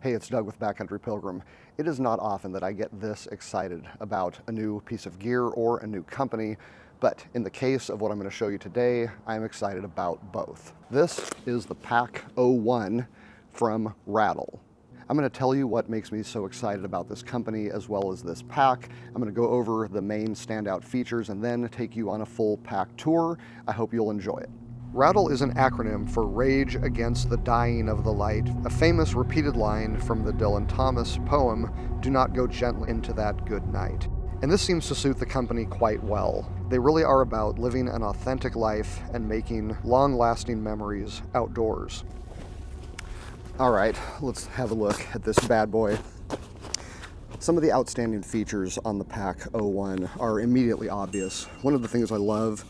Hey, it's Doug with Backcountry Pilgrim. It is not often that I get this excited about a new piece of gear or a new company, but in the case of what I'm going to show you today, I'm excited about both. This is the Pack 01 from RADL. I'm going to tell you what makes me so excited about this company as well as this pack. I'm going to go over the main standout features and then take you on a full pack tour. I hope you'll enjoy it. RADL is an acronym for Rage Against the Dying of the Light, a famous repeated line from the Dylan Thomas poem, "Do not go gently into that good night." And this seems to suit the company quite well. They really are about living an authentic life and making long-lasting memories outdoors. All right, let's have a look at this bad boy. Some of the outstanding features on the Pack 01 are immediately obvious. One of the things I love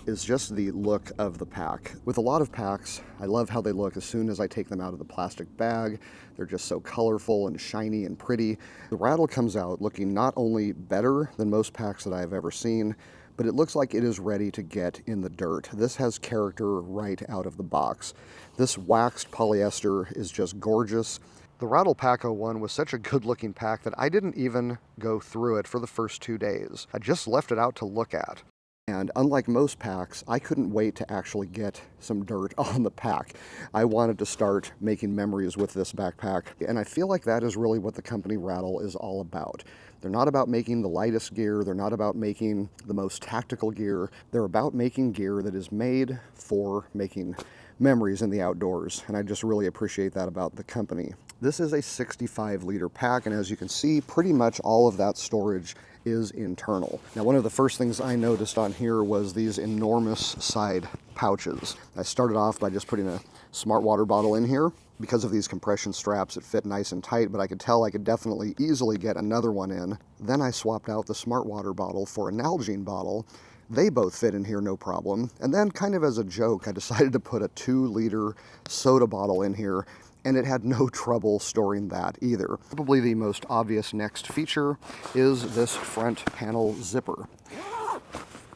is just the look of the pack. With a lot of packs, I love how they look as soon as I take them out of the plastic bag. They're just so colorful and shiny and pretty. The RADL comes out looking not only better than most packs that I have ever seen, but it looks like it is ready to get in the dirt. This has character right out of the box. This waxed polyester is just gorgeous. The RADL Pack 01 was such a good looking pack that I didn't even go through it for the first 2 days. I just left it out to look at. And unlike most packs, I couldn't wait to actually get some dirt on the pack. I wanted to start making memories with this backpack, and I feel like that is really what the company RADL is all about. They're not about making the lightest gear, they're not about making the most tactical gear, they're about making gear that is made for making memories in the outdoors, and I just really appreciate that about the company. This is a 65-liter pack, and as you can see, pretty much all of that storage is internal. Now, one of the first things I noticed on here was these enormous side pouches. I started off by just putting a smart water bottle in here. Because of these compression straps, it fit nice and tight, but I could tell I could definitely easily get another one in. Then I swapped out the smart water bottle for a Nalgene bottle. They both fit in here no problem. And then, kind of as a joke, I decided to put a 2-liter soda bottle in here, and it had no trouble storing that either. Probably the most obvious next feature is this front panel zipper.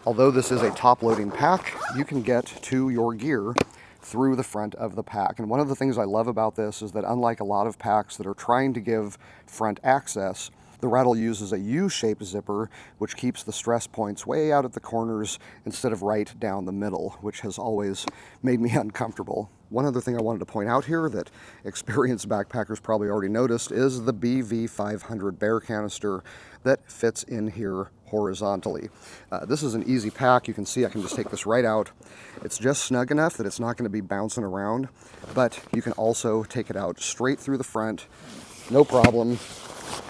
Although this is a top-loading pack, you can get to your gear through the front of the pack. And one of the things I love about this is that unlike a lot of packs that are trying to give front access, the RADL uses a U-shaped zipper, which keeps the stress points way out at the corners instead of right down the middle, which has always made me uncomfortable. One other thing I wanted to point out here that experienced backpackers probably already noticed is the BV500 bear canister that fits in here horizontally. This is an easy pack. You can see I can just take this right out. It's just snug enough that it's not going to be bouncing around, but you can also take it out straight through the front, no problem.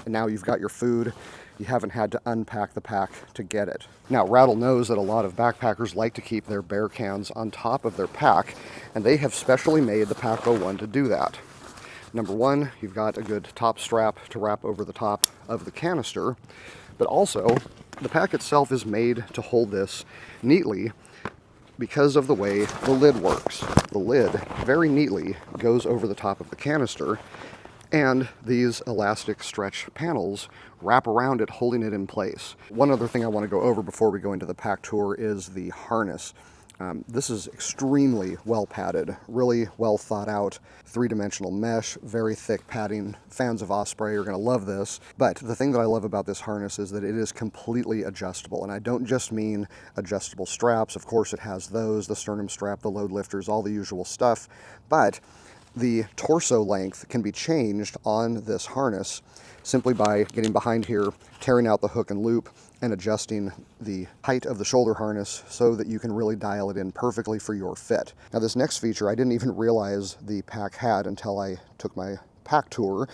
And now you've got your food. You haven't had to unpack the pack to get it. Now, RADL knows that a lot of backpackers like to keep their bear cans on top of their pack, and they have specially made the Pack 01 to do that. Number one, you've got a good top strap to wrap over the top of the canister, but also the pack itself is made to hold this neatly because of the way the lid works. The lid very neatly goes over the top of the canister, and these elastic stretch panels wrap around it, holding it in place. One other thing I want to go over before we go into the pack tour is the harness. This is extremely well padded, really well thought out, 3-dimensional mesh, very thick padding. Fans of Osprey are going to love this. But the thing that I love about this harness is that it is completely adjustable. And I don't just mean adjustable straps. Of course, it has those, the sternum strap, the load lifters, all the usual stuff. But the torso length can be changed on this harness simply by getting behind here, tearing out the hook and loop, and adjusting the height of the shoulder harness so that you can really dial it in perfectly for your fit. Now, this next feature I didn't even realize the pack had until I took my pack tour,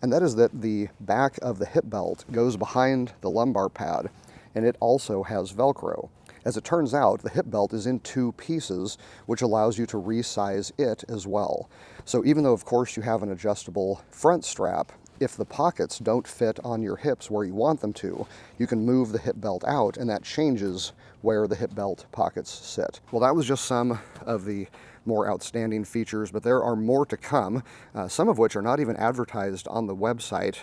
and that is that the back of the hip belt goes behind the lumbar pad, and it also has Velcro. As it turns out, the hip belt is in 2 pieces, which allows you to resize it as well. So even though, of course, you have an adjustable front strap, if the pockets don't fit on your hips where you want them to, you can move the hip belt out, and that changes where the hip belt pockets sit. Well, that was just some of the more outstanding features, but there are more to come, some of which are not even advertised on the website.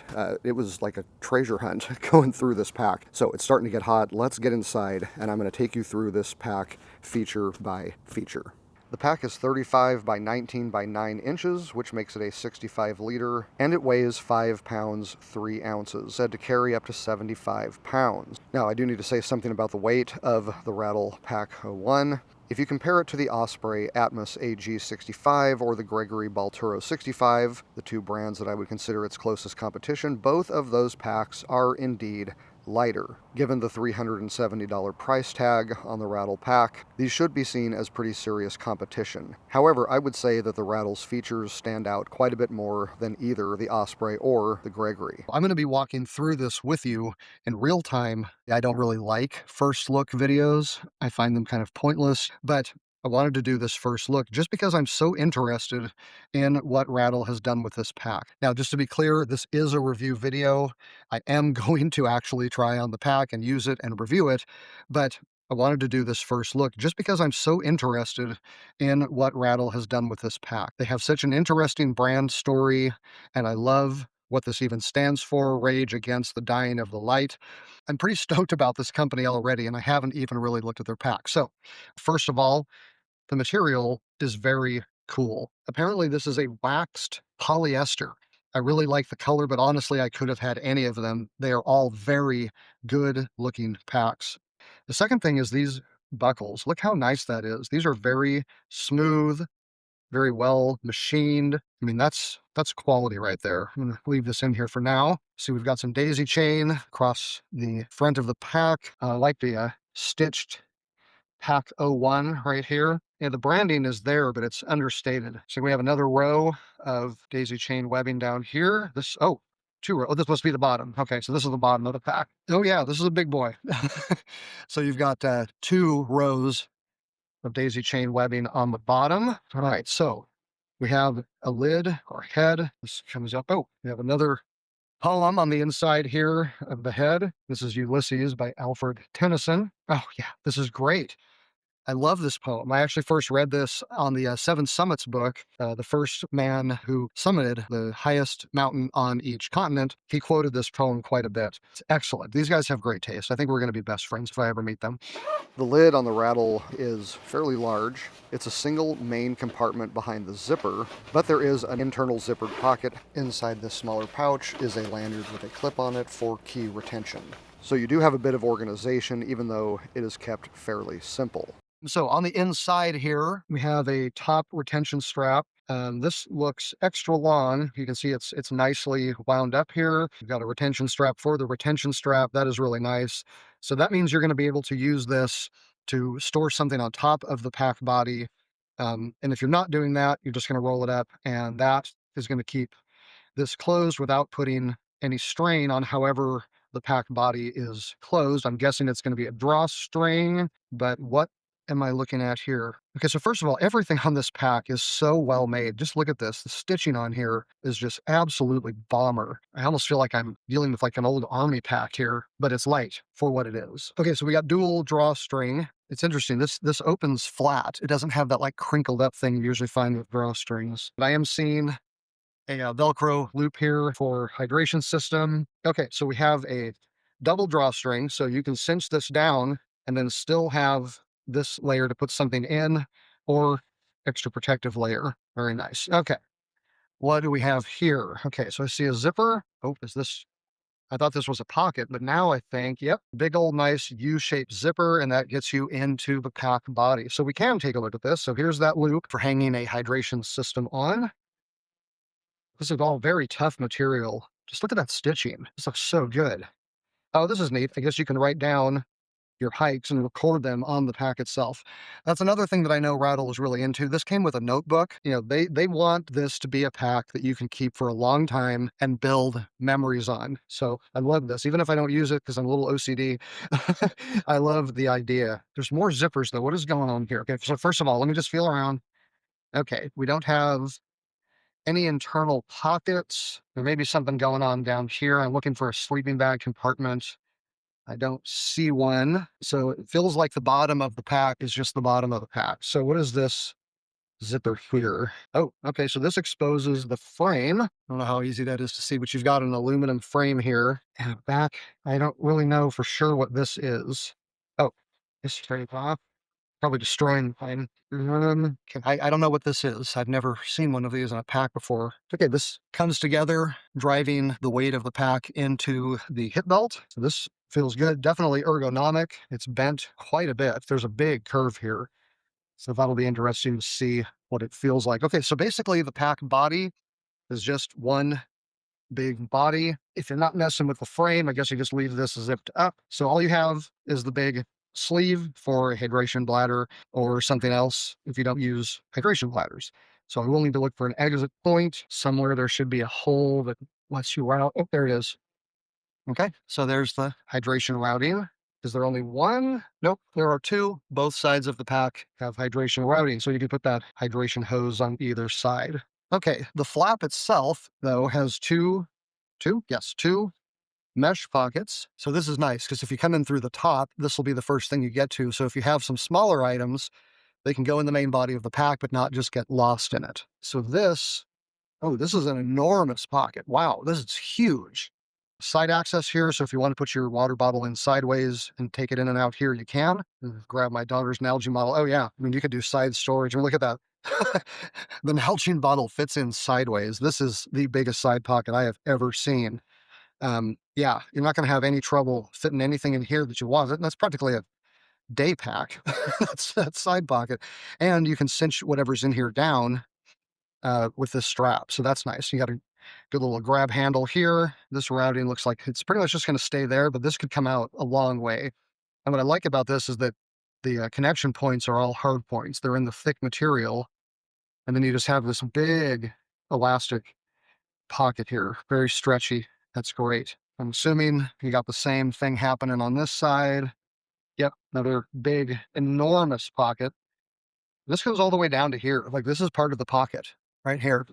It was like a treasure hunt going through this pack. So it's starting to get hot. Let's get inside, and I'm going to take you through this pack feature by feature. The pack is 35 by 19 by 9 inches, which makes it a 65 liter, and it weighs 5 pounds 3 ounces, said to carry up to 75 pounds. Now, I do need to say something about the weight of the RADL Pack 01. If you compare it to the Osprey Atmos AG65 or the Gregory Balturo 65, the two brands that I would consider its closest competition, both of those packs are indeed lighter. Given the $370 price tag on the RADL pack, these should be seen as pretty serious competition. However, I would say that the RADL's features stand out quite a bit more than either the Osprey or the Gregory. I'm going to be walking through this with you in real time. I don't really like first look videos. I find them kind of pointless, but I wanted to do this first look just because I'm so interested in what RADL has done with this pack. Now, just to be clear, this is a review video. I am going to actually try on the pack and use it and review it, but I wanted to do this first look just because I'm so interested in what RADL has done with this pack. They have such an interesting brand story, and I love what this even stands for, Rage Against the Dying of the Light. I'm pretty stoked about this company already, and I haven't even really looked at their pack. So, first of all, the material is very cool. Apparently, this is a waxed polyester. I really like the color, but honestly, I could have had any of them. They are all very good looking packs. The second thing is these buckles. Look how nice that is. These are very smooth, very well machined. I mean, that's quality right there. I'm gonna leave this in here for now. See, we've got some daisy chain across the front of the pack. I like the stitched Pack 01 right here. Yeah, the branding is there, but it's understated. So we have another row of daisy chain webbing down here. Two rows. Oh, this must be the bottom. Okay, so this is the bottom of the pack. Oh yeah, this is a big boy. So you've got 2 rows of daisy chain webbing on the bottom. All right, so we have a lid or head. This comes up. Oh, we have another poem on the inside here of the head. This is Ulysses by Alfred Tennyson. Oh yeah, this is great. I love this poem. I actually first read this on the Seven Summits book. The first man who summited the highest mountain on each continent, he quoted this poem quite a bit. It's excellent. These guys have great taste. I think we're going to be best friends if I ever meet them. The lid on the RADL is fairly large. It's a single main compartment behind the zipper, but there is an internal zippered pocket. Inside this smaller pouch is a lanyard with a clip on it for key retention. So you do have a bit of organization, even though it is kept fairly simple. So on the inside here, we have a top retention strap. This looks extra long. You can see it's nicely wound up here. We've got a retention strap for the retention strap. That is really nice. So that means you're going to be able to use this to store something on top of the pack body. And if you're not doing that, you're just going to roll it up, and that is going to keep this closed without putting any strain on however the pack body is closed. I'm guessing it's going to be a drawstring, but what am I looking at here? Okay, so first of all, everything on this pack is so well made. Just look at this. The stitching on here is just absolutely bomber. I almost feel like I'm dealing with like an old army pack here, but it's light for what it is. Okay, so we got dual drawstring. It's interesting. This opens flat. It doesn't have that like crinkled up thing you usually find with drawstrings. But I am seeing a Velcro loop here for hydration system. Okay, so we have a double drawstring, so you can cinch this down and then still have this layer to put something in, or extra protective layer. Very nice. Okay, what do we have here? Okay, so I see a zipper. Oh, is this? I thought this was a pocket, but now I think, yep, big old nice U-shaped zipper, and that gets you into the pack body. So we can take a look at this. So here's that loop for hanging a hydration system on. This is all very tough material. Just look at that stitching. This looks so good. Oh, this is neat. I guess you can write down your hikes and record them on the pack itself. That's another thing that I know RADL is really into. This came with a notebook. You know, they want this to be a pack that you can keep for a long time and build memories on. So I love this, even if I don't use it because I'm a little OCD. I love the idea. There's more zippers though. What is going on here? Okay, so first of all, let me just feel around. Okay, we don't have any internal pockets. There may be something going on down here. I'm looking for a sleeping bag compartment. I don't see one. So it feels like the bottom of the pack is just the bottom of the pack. So what is this zipper here? Oh, okay. So this exposes the frame. I don't know how easy that is to see, but you've got an aluminum frame here. And back, I don't really know for sure what this is. Oh, this straight off. Probably destroying mine. I don't know what this is. I've never seen one of these in a pack before. Okay, this comes together, driving the weight of the pack into the hip belt. So this feels good. Definitely ergonomic. It's bent quite a bit. There's a big curve here. So that'll be interesting to see what it feels like. Okay, so basically the pack body is just one big body. If you're not messing with the frame, I guess you just leave this zipped up. So all you have is the big sleeve for a hydration bladder or something else if you don't use hydration bladders. So I will need to look for an exit point. Somewhere there should be a hole that lets you out. Oh, there it is. Okay, so there's the hydration routing. Is there only one? Nope, there are two. Both sides of the pack have hydration routing, so you can put that hydration hose on either side. Okay, the flap itself, though, has two mesh pockets. So this is nice because if you come in through the top, this will be the first thing you get to. So if you have some smaller items, they can go in the main body of the pack, but not just get lost in it. So this is an enormous pocket. Wow, this is huge. Side access here, so if you want to put your water bottle in sideways and take it in and out here, you can. Grab my daughter's Nalgene model. Oh yeah, I mean, you could do side storage. I mean, look at that. The Nalgene bottle fits in sideways. This is the biggest side pocket I have ever seen. Yeah, you're not going to have any trouble fitting anything in here that you want. That's practically a day pack. That's that side pocket. And you can cinch whatever's in here down with this strap. So that's nice. You got a good little grab handle here. This routing looks like it's pretty much just going to stay there, but this could come out a long way. And what I like about this is that the connection points are all hard points. They're in the thick material. And then you just have this big elastic pocket here, very stretchy. That's great. I'm assuming you got the same thing happening on this side. Yep, another big, enormous pocket. This goes all the way down to here. Like this is part of the pocket right here.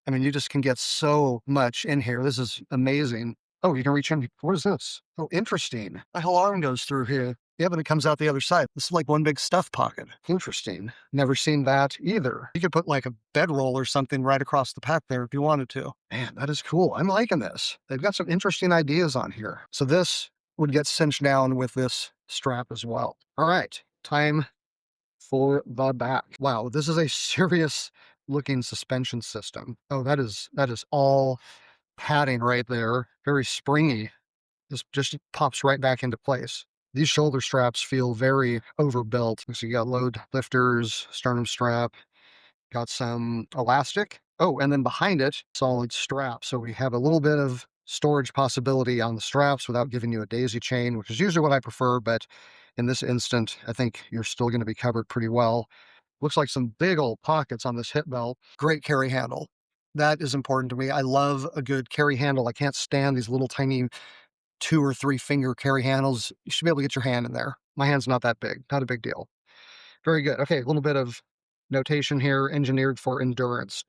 I mean, you just can get so much in here. This is amazing. Oh, you can reach in. What is this? Oh, interesting. A whole arm goes through here. Yeah, but it comes out the other side. This is like one big stuff pocket. Interesting. Never seen that either. You could put like a bedroll or something right across the pack there if you wanted to. Man, that is cool. I'm liking this. They've got some interesting ideas on here. So this would get cinched down with this strap as well. All right, time for the back. Wow, this is a serious looking suspension system. Oh, that is all padding right there. Very springy. This just pops right back into place. These shoulder straps feel very overbuilt. So you got load lifters, sternum strap, got some elastic. Oh, and then behind it, solid strap. So we have a little bit of storage possibility on the straps without giving you a daisy chain, which is usually what I prefer. But in this instant, I think you're still going to be covered pretty well. Looks like some big old pockets on this hip belt. Great carry handle. That is important to me. I love a good carry handle. I can't stand these little tiny 2 or 3 finger carry handles. You should be able to get your hand in there. My hand's not that big. Not a big deal. Very good. Okay, a little bit of notation here. Engineered for endurance.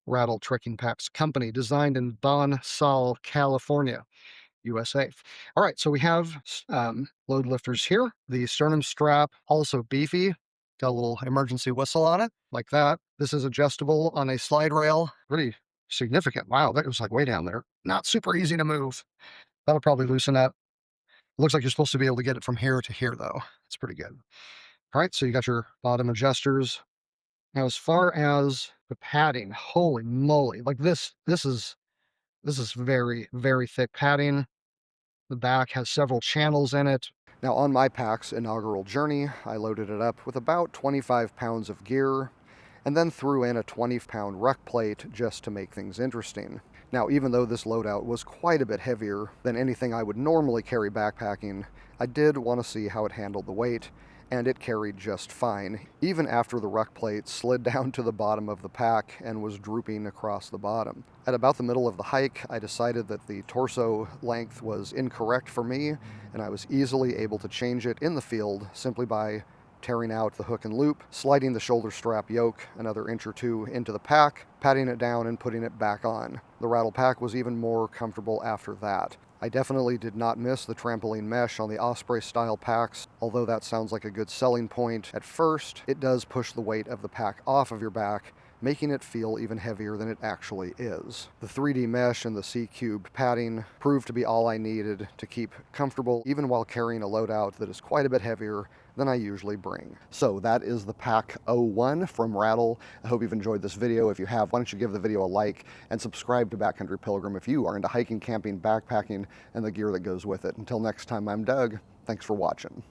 RADL Trekking Packs Company. Designed in Bonsall, California. USA. All right, so we have load lifters here. The sternum strap, also beefy. Got a little emergency whistle on it, like that. This is adjustable on a slide rail. Pretty significant. Wow, that was like way down there. Not super easy to move. That'll probably loosen up. Looks like you're supposed to be able to get it from here to here, though. It's pretty good. All right, so you got your bottom adjusters. Now, as far as the padding, holy moly, like this is very, very thick padding. The back has several channels in it. Now, on my pack's inaugural journey, I loaded it up with about 25 pounds of gear and then threw in a 20-pound ruck plate just to make things interesting. Now, even though this loadout was quite a bit heavier than anything I would normally carry backpacking, I did want to see how it handled the weight, and it carried just fine, even after the ruck plate slid down to the bottom of the pack and was drooping across the bottom. At about the middle of the hike, I decided that the torso length was incorrect for me, and I was easily able to change it in the field simply by tearing out the hook and loop, sliding the shoulder strap yoke another inch or two into the pack, patting it down and putting it back on. The RADL pack was even more comfortable after that. I definitely did not miss the trampoline mesh on the Osprey style packs. Although that sounds like a good selling point at first, it does push the weight of the pack off of your back, making it feel even heavier than it actually is. The 3D mesh and the C-Cube padding proved to be all I needed to keep comfortable, even while carrying a loadout that is quite a bit heavier than I usually bring. So that is the Pack 01 from RADL. I hope you've enjoyed this video. If you have, why don't you give the video a like and subscribe to Backcountry Pilgrim if you are into hiking, camping, backpacking, and the gear that goes with it. Until next time, I'm Doug. Thanks for watching.